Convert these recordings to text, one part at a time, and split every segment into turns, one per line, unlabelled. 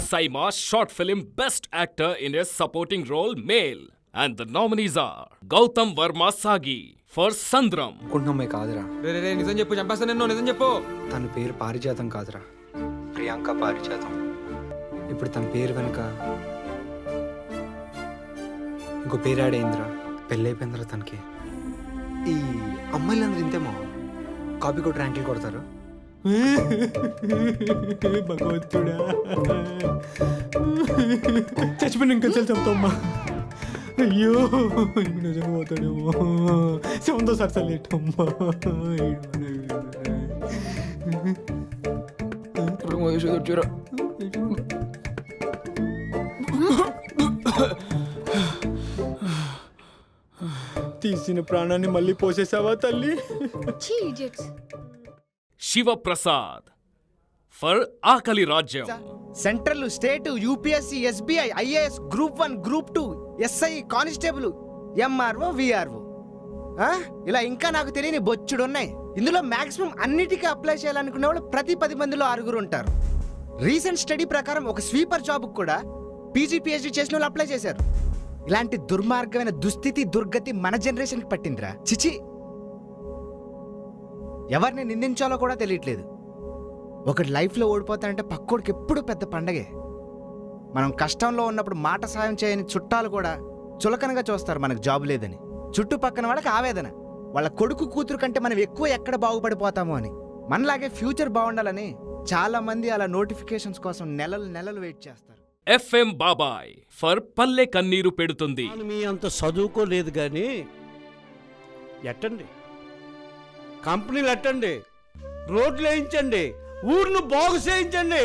Saima Short Film Best Actor in a Supporting Role Male. And the nominees are Gautam Varma Sagi for Sandram.
అనుకుంటున్నామే కాదురా,
రే నిజం చెప్పు, చంపేస్తా నిన్ను, నిజం చెప్పు.
తన పేరు పారిజాతం కాదురా, ప్రియాంక పారిజాతం. ఇప్పుడు తన పేరు వెనుక ఇంకో పేరు యాడ్ అయిందిరా, పెళ్ళైపోయిందిరా తనకి. ఈ అమ్మాయిలందరూ ఇంతేమో కాపీ కొట్టి ర్యాంకులు కొడతారు.
భగవంతుడా, చచ్చిపోయిన ఇంకా చెప్తామ్మా. అయ్యో నిజంగా పోతాడేమో, సొంత సరసలేటమ్మా. తీసిన ప్రాణాన్ని మళ్ళీ పోసేసావా తల్లి?
Shiva Prasad for Akali Rajyam.
Central, state, UPSC, SBI, IAS, group 1, group 2, SI, constable, MRO, VRO, ఇలా ఇంకా నాకు తెలియని బొచ్చుడు ఉన్నాయి. ఇందులో మాక్సిమం అన్నిటికీ అప్లై చేయాలనుకునే వాళ్ళు ప్రతి 10 మందిలో 6 ఉంటారు. రీసెంట్ స్టడీ ప్రకారం ఒక స్వీపర్ జాబ్కి కూడా పీజీ, పిహెచ్డీ చేసిన వాళ్ళు అప్లై చేశారు. ఇలాంటి దుర్మార్గమైన దుస్థితి, దుర్గతి మన జనరేషన్కి పట్టిందిరా. చిచి, ఎవరిని నిందించాలో కూడా తెలియట్లేదు. ఒకటి లైఫ్లో ఓడిపోతానంటే పక్కోడికి ఎప్పుడు పెద్ద పండగే. మనం కష్టంలో ఉన్నప్పుడు మాట సాయం చేయని చుట్టాలు కూడా చులకనగా చూస్తారు మనకు జాబ్ లేదని. చుట్టుపక్కన వాళ్ళకి ఆవేదన, వాళ్ళ కొడుకు కూతురు కంటే మనం ఎక్కువ ఎక్కడ బాగుపడిపోతామో అని. మనలాగే ఫ్యూచర్ బాగుండాలని చాలా మంది అలా నోటిఫికేషన్స్ కోసం నెలలు వెయిట్ చేస్తారు.
FM Babai for Palle Kanneeru Pedutundi.
మీ అంత చదువుకోలేదు కానీ ఎట్టండి, కంపెనీలు ఎట్టండి, రోడ్లు వేయించండి, ఊర్ను బాగు చేయించండి.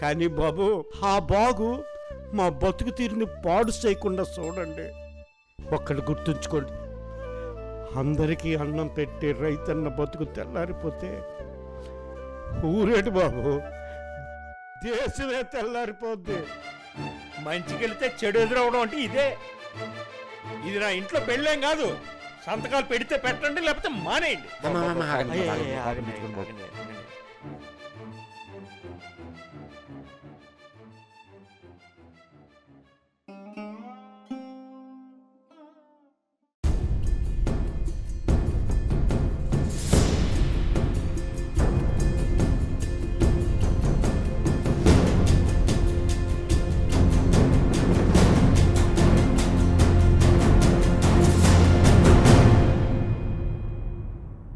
కానీ బాబు, ఆ బాగు మా బతుకు తీరుని పాడు చేయకుండా చూడండి. ఒక్కటి గుర్తుంచుకోండి, అందరికీ అన్నం పెట్టే రైతన్న బతుకు తెల్లారిపోతే ఊరేటి బాబు, దేశమే తెల్లారిపోద్ది. మంచికెళ్తే చెడు ఎదురవడం అంటే ఇదే. ఇది నా ఇంట్లో పెళ్ళేం కాదు. సంతకాలు పెడితే పెట్టండి, లేకపోతే మానేయండి.